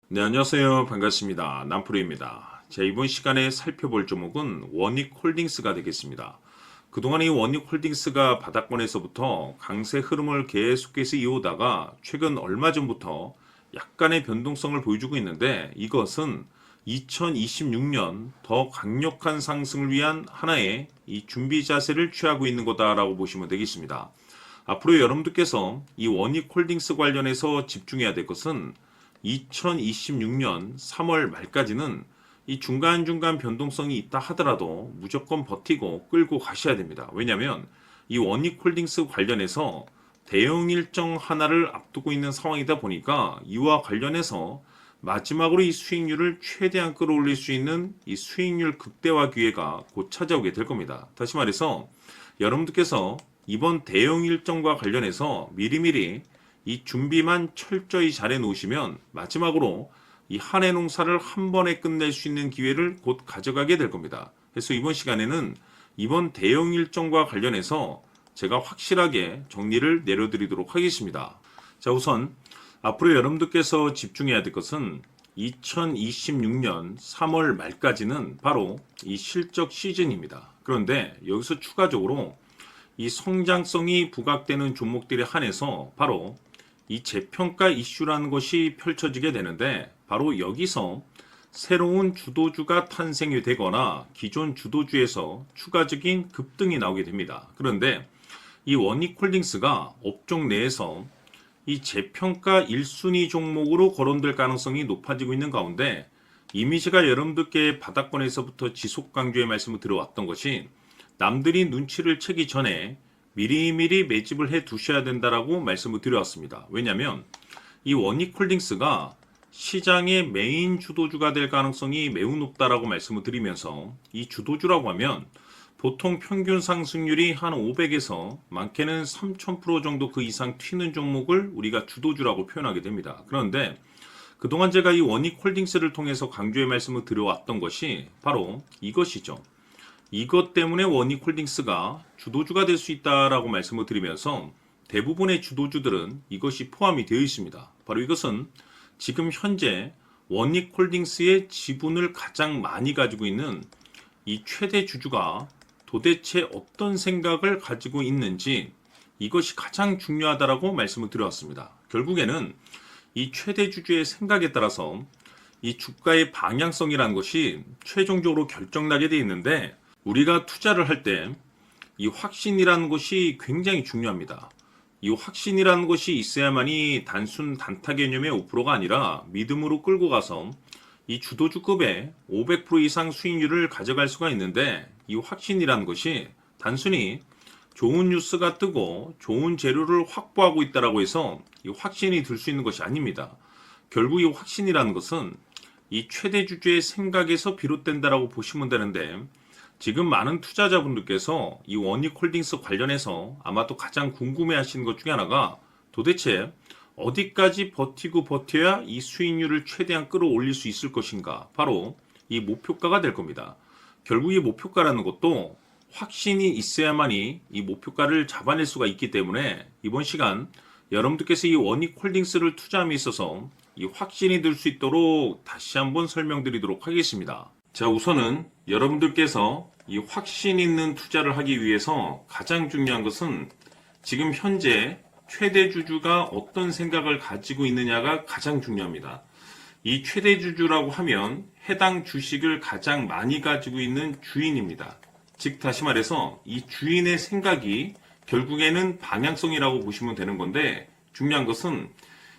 네, 안녕하세요. 반갑습니다. 남프로입니다. 자, 이번 시간에 살펴볼 종목은 원익홀딩스가 되겠습니다. 그동안 이 원익홀딩스가 바닥권에서부터 강세 흐름을 계속해서 이어오다가 최근 얼마 전부터 약간의 변동성을 보여주고 있는데, 이것은 2026년 더 강력한 상승을 위한 하나의 이 준비 자세를 취하고 있는 거다라고 보시면 되겠습니다. 앞으로 여러분들께서 이 원익홀딩스 관련해서 집중해야 될 것은 2026년 3월 말까지는 이 중간중간 변동성이 있다 하더라도 무조건 버티고 끌고 가셔야 됩니다. 왜냐하면 이 원익홀딩스 관련해서 대형 일정 하나를 앞두고 있는 상황이다 보니까 이와 관련해서 마지막으로 이 수익률을 최대한 끌어올릴 수 있는 이 수익률 극대화 기회가 곧 찾아오게 될 겁니다. 다시 말해서 여러분들께서 이번 대형 일정과 관련해서 미리미리 이 준비만 철저히 잘해 놓으시면 마지막으로 이 한 해 농사를 한 번에 끝낼 수 있는 기회를 곧 가져가게 될 겁니다. 그래서 이번 시간에는 이번 대형 일정과 관련해서 제가 확실하게 정리를 내려드리도록 하겠습니다. 자, 우선 앞으로 여러분들께서 집중해야 될 것은 2026년 3월 말까지는 바로 이 실적 시즌입니다. 그런데 여기서 추가적으로 이 성장성이 부각되는 종목들에 한해서 바로 이 재평가 이슈라는 것이 펼쳐지게 되는데, 바로 여기서 새로운 주도주가 탄생이 되거나 기존 주도주에서 추가적인 급등이 나오게 됩니다. 그런데 이 원익홀딩스가 업종 내에서 이 재평가 1순위 종목으로 거론될 가능성이 높아지고 있는 가운데, 이미 제가 여러분들께 바닥권에서부터 지속 강조의 말씀을 드려왔던 것이 남들이 눈치를 채기 전에 미리미리 매집을 해 두셔야 된다라고 말씀을 드려왔습니다. 왜냐하면 이 원익홀딩스가 시장의 메인 주도주가 될 가능성이 매우 높다라고 말씀을 드리면서, 이 주도주라고 하면 보통 평균 상승률이 한 500에서 많게는 3000% 정도 그 이상 튀는 종목을 우리가 주도주라고 표현하게 됩니다. 그런데 그동안 제가 이 원익홀딩스를 통해서 강조의 말씀을 드려왔던 것이 바로 이것이죠. 이것 때문에 원익홀딩스가 주도주가 될 수 있다라고 말씀을 드리면서 대부분의 주도주들은 이것이 포함이 되어 있습니다. 바로 이것은 지금 현재 원익홀딩스의 지분을 가장 많이 가지고 있는 이 최대 주주가 도대체 어떤 생각을 가지고 있는지, 이것이 가장 중요하다라고 말씀을 드려왔습니다. 결국에는 이 최대 주주의 생각에 따라서 이 주가의 방향성이라는 것이 최종적으로 결정나게 되어 있는데, 우리가 투자를 할 때 이 확신이라는 것이 굉장히 중요합니다. 이 확신이라는 것이 있어야만이 단순 단타 개념의 5%가 아니라 믿음으로 끌고 가서 이 주도주급의 500% 이상 수익률을 가져갈 수가 있는데, 이 확신이라는 것이 단순히 좋은 뉴스가 뜨고 좋은 재료를 확보하고 있다라고 해서 이 확신이 들 수 있는 것이 아닙니다. 결국 이 확신이라는 것은 이 최대 주주의 생각에서 비롯된다라고 보시면 되는데, 지금 많은 투자자분들께서 이 원익홀딩스 관련해서 아마도 가장 궁금해 하시는 것 중에 하나가 도대체 어디까지 버티고 버텨야 이 수익률을 최대한 끌어올릴 수 있을 것인가, 바로 이 목표가가 될 겁니다. 결국 이 목표가라는 것도 확신이 있어야만이 이 목표가를 잡아낼 수가 있기 때문에 이번 시간 여러분들께서 이 원익홀딩스를 투자함에 있어서 이 확신이 들 수 있도록 다시 한번 설명드리도록 하겠습니다. 자, 우선은 여러분들께서 이 확신 있는 투자를 하기 위해서 가장 중요한 것은 지금 현재 최대 주주가 어떤 생각을 가지고 있느냐가 가장 중요합니다. 이 최대 주주라고 하면 해당 주식을 가장 많이 가지고 있는 주인입니다. 즉 다시 말해서 이 주인의 생각이 결국에는 방향성이라고 보시면 되는 건데, 중요한 것은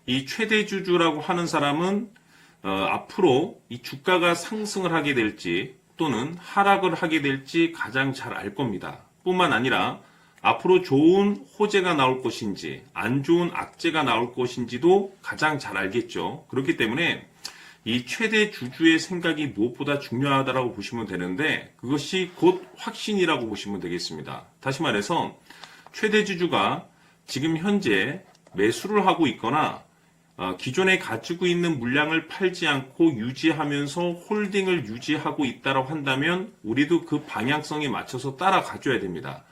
이 최대 주주라고 하는 사람은 앞으로 이 주가가 상승을 하게 될지 또는 하락을 하게 될지 가장 잘 알 겁니다. 뿐만 아니라 앞으로 좋은 호재가 나올 것인지 안 좋은 악재가 나올 것인지도 가장 잘 알겠죠. 그렇기 때문에 이 최대 주주의 생각이 무엇보다 중요하다고 보시면 되는데, 그것이 곧 확신이라고 보시면 되겠습니다. 다시 말해서 최대 주주가 지금 현재 매수를 하고 있거나 기존에 가지고 있는 물량을 팔지 않고 유지하면서 홀딩을 유지하고 있다고 한다면 우리도 그 방향성에 맞춰서 따라가줘야 됩니다.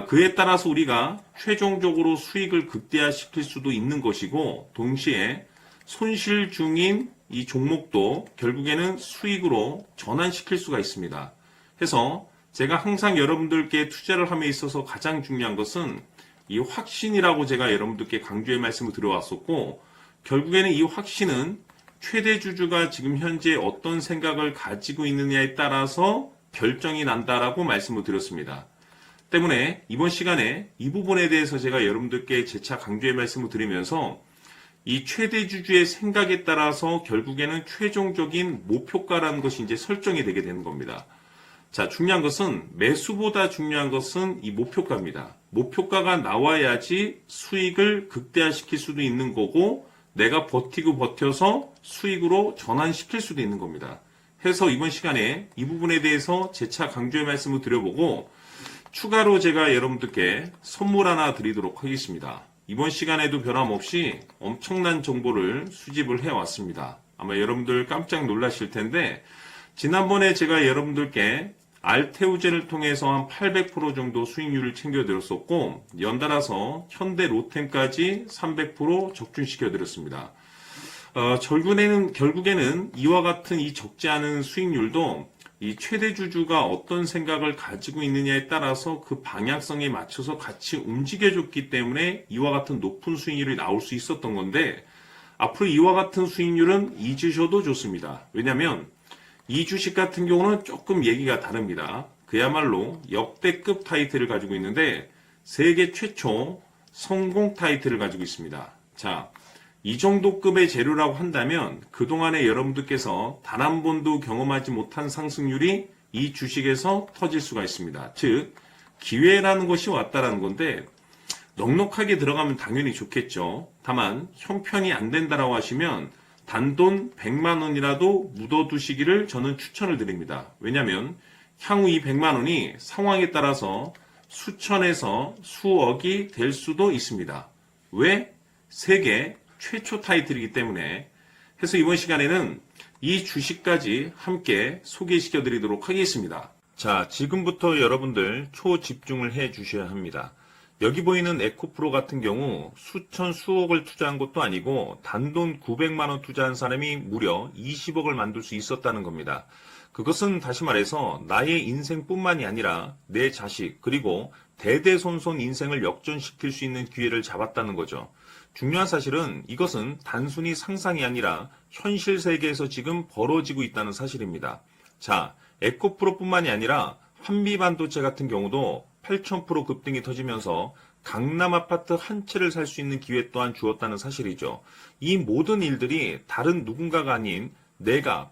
그에 따라서 우리가 최종적으로 수익을 극대화시킬 수도 있는 것이고, 동시에 손실 중인 이 종목도 결국에는 수익으로 전환시킬 수가 있습니다. 해서 제가 항상 여러분들께 투자를 함에 있어서 가장 중요한 것은 이 확신이라고 제가 여러분들께 강조의 말씀을 드려왔었고, 결국에는 이 확신은 최대 주주가 지금 현재 어떤 생각을 가지고 있느냐에 따라서 결정이 난다라고 말씀을 드렸습니다. 때문에 이번 시간에 이 부분에 대해서 제가 여러분들께 재차 강조의 말씀을 드리면서 이 최대 주주의 생각에 따라서 결국에는 최종적인 목표가라는 것이 이제 설정이 되게 되는 겁니다. 자, 중요한 것은 매수보다 중요한 것은 이 목표가입니다. 목표가가 나와야지 수익을 극대화시킬 수도 있는 거고 내가 버티고 버텨서 수익으로 전환시킬 수도 있는 겁니다. 해서 이번 시간에 이 부분에 대해서 재차 강조의 말씀을 드려보고 추가로 제가 여러분들께 선물 하나 드리도록 하겠습니다. 이번 시간에도 변함없이 엄청난 정보를 수집을 해왔습니다. 아마 여러분들 깜짝 놀라실 텐데 지난번에 제가 여러분들께 알테우젠을 통해서 한 800% 정도 수익률을 챙겨드렸었고 연달아서 현대 로템까지 300% 적중시켜드렸습니다. 결국에는 이와 같은 이 적지 않은 수익률도 이 최대 주주가 어떤 생각을 가지고 있느냐에 따라서 그 방향성에 맞춰서 같이 움직여줬기 때문에 이와 같은 높은 수익률이 나올 수 있었던 건데 앞으로 이와 같은 수익률은 잊으셔도 좋습니다. 왜냐하면 이 주식 같은 경우는 조금 얘기가 다릅니다. 그야말로 역대급 타이틀을 가지고 있는데 세계 최초 성공 타이틀을 가지고 있습니다. 자, 이 정도 급의 재료라고 한다면 그동안에 여러분들께서 단 한 번도 경험하지 못한 상승률이 이 주식에서 터질 수가 있습니다. 즉 기회라는 것이 왔다라는 건데 넉넉하게 들어가면 당연히 좋겠죠. 다만 형편이 안 된다라고 하시면 단돈 100만 원이라도 묻어두시기를 저는 추천을 드립니다. 왜냐하면 향후 이 100만 원이 상황에 따라서 수천에서 수억이 될 수도 있습니다. 왜? 세계 최초 타이틀이기 때문에. 해서 이번 시간에는 이 주식까지 함께 소개시켜 드리도록 하겠습니다. 자, 지금부터 여러분들 초집중을 해 주셔야 합니다. 여기 보이는 에코프로 같은 경우 수천 수억을 투자한 것도 아니고 단돈 900만 원 투자한 사람이 무려 20억을 만들 수 있었다는 겁니다. 그것은 다시 말해서 나의 인생뿐만이 아니라 내 자식 그리고 대대손손 인생을 역전시킬 수 있는 기회를 잡았다는 거죠. 중요한 사실은 이것은 단순히 상상이 아니라 현실 세계에서 지금 벌어지고 있다는 사실입니다. 자, 에코프로뿐만이 아니라 한미반도체 같은 경우도 8,000% 급등이 터지면서 강남 아파트 한 채를 살 수 있는 기회 또한 주었다는 사실이죠. 이 모든 일들이 다른 누군가가 아닌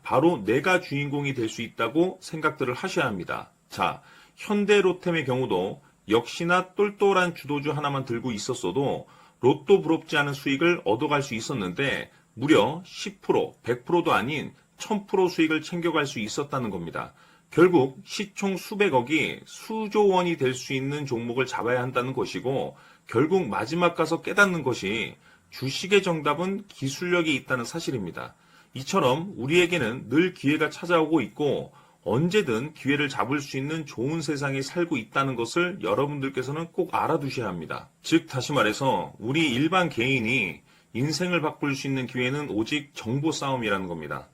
바로 내가 주인공이 될 수 있다고 생각들을 하셔야 합니다. 자, 현대로템의 경우도 역시나 똘똘한 주도주 하나만 들고 있었어도 로또 부럽지 않은 수익을 얻어갈 수 있었는데 무려 10%, 100%도 아닌 1000% 수익을 챙겨갈 수 있었다는 겁니다. 결국 시총 수백억이 수조 원이 될 수 있는 종목을 잡아야 한다는 것이고 결국 마지막 가서 깨닫는 것이 주식의 정답은 기술력이 있다는 사실입니다. 이처럼 우리에게는 늘 기회가 찾아오고 있고 언제든 기회를 잡을 수 있는 좋은 세상에 살고 있다는 것을 여러분들께서는 꼭 알아두셔야 합니다. 즉 다시 말해서 우리 일반 개인이 인생을 바꿀 수 있는 기회는 오직 정보 싸움이라는 겁니다.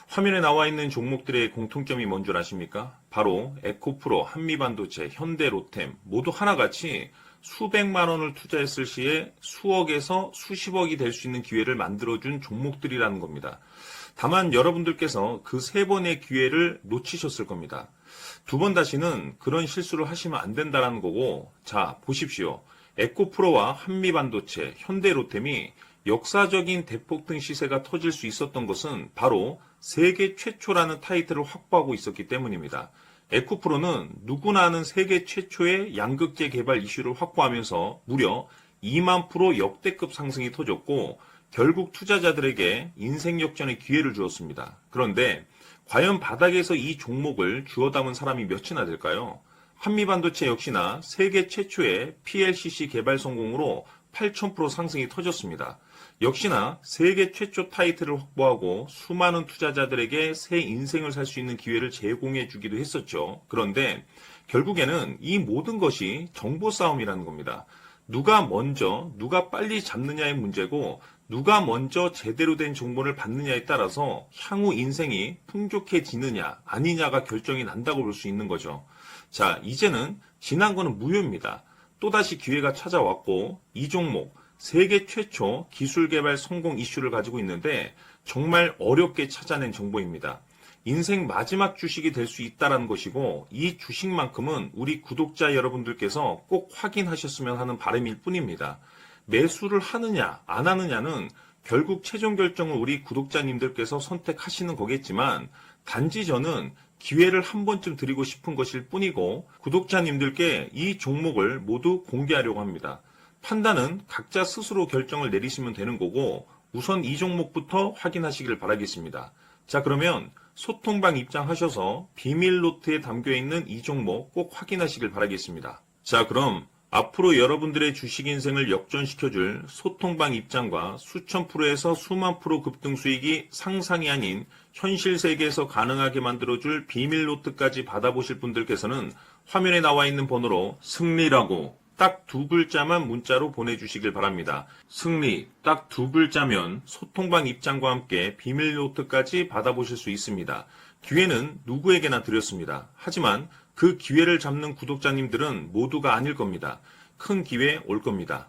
화면에 나와 있는 종목들의 공통점이 뭔 줄 아십니까? 바로 에코프로, 한미반도체, 현대로템 모두 하나같이 수백만 원을 투자했을 시에 수억에서 수십억이 될 수 있는 기회를 만들어준 종목들이라는 겁니다. 다만 여러분들께서 그 세 번의 기회를 놓치셨을 겁니다. 두 번 다시는 그런 실수를 하시면 안 된다는 거고, 자 보십시오. 에코프로와 한미반도체, 현대로템이 역사적인 대폭등 시세가 터질 수 있었던 것은 바로 세계 최초라는 타이틀을 확보하고 있었기 때문입니다. 에코프로는 누구나 아는 세계 최초의 양극재 개발 이슈를 확보하면서 무려 2만 프로 역대급 상승이 터졌고 결국 투자자들에게 인생 역전의 기회를 주었습니다. 그런데 과연 바닥에서 이 종목을 주워 담은 사람이 몇이나 될까요? 한미반도체 역시나 세계 최초의 PLCC 개발 성공으로 8,000% 상승이 터졌습니다. 역시나 세계 최초 타이틀을 확보하고 수많은 투자자들에게 새 인생을 살 수 있는 기회를 제공해 주기도 했었죠. 그런데 결국에는 이 모든 것이 정보 싸움이라는 겁니다. 누가 먼저, 누가 빨리 잡느냐의 문제고 누가 먼저 제대로 된 정보를 받느냐에 따라서 향후 인생이 풍족해지느냐 아니냐가 결정이 난다고 볼 수 있는 거죠. 자, 이제는 지난 거는 무효입니다. 또다시 기회가 찾아왔고 이 종목 세계 최초 기술 개발 성공 이슈를 가지고 있는데 정말 어렵게 찾아낸 정보입니다. 인생 마지막 주식이 될 수 있다는 것이고 이 주식만큼은 우리 구독자 여러분들께서 꼭 확인하셨으면 하는 바람일 뿐입니다. 매수를 하느냐 안 하느냐는 결국 최종 결정을 우리 구독자님들께서 선택하시는 거겠지만 단지 저는 기회를 한 번쯤 드리고 싶은 것일 뿐이고 구독자님들께 이 종목을 모두 공개하려고 합니다. 판단은 각자 스스로 결정을 내리시면 되는 거고 우선 이 종목부터 확인하시길 바라겠습니다. 자, 그러면 소통방 입장하셔서 비밀 노트에 담겨있는 이 종목 꼭 확인하시길 바라겠습니다. 자, 그럼 앞으로 여러분들의 주식 인생을 역전시켜줄 소통방 입장과 수천 프로에서 수만 프로 급등 수익이 상상이 아닌 현실 세계에서 가능하게 만들어줄 비밀 노트까지 받아보실 분들께서는 화면에 나와 있는 번호로 승리라고 딱 두 글자만 문자로 보내주시길 바랍니다. 승리 딱 두 글자면 소통방 입장과 함께 비밀 노트까지 받아보실 수 있습니다. 기회는 누구에게나 드렸습니다. 하지만 그 기회를 잡는 구독자님들은 모두가 아닐 겁니다. 큰 기회 올 겁니다.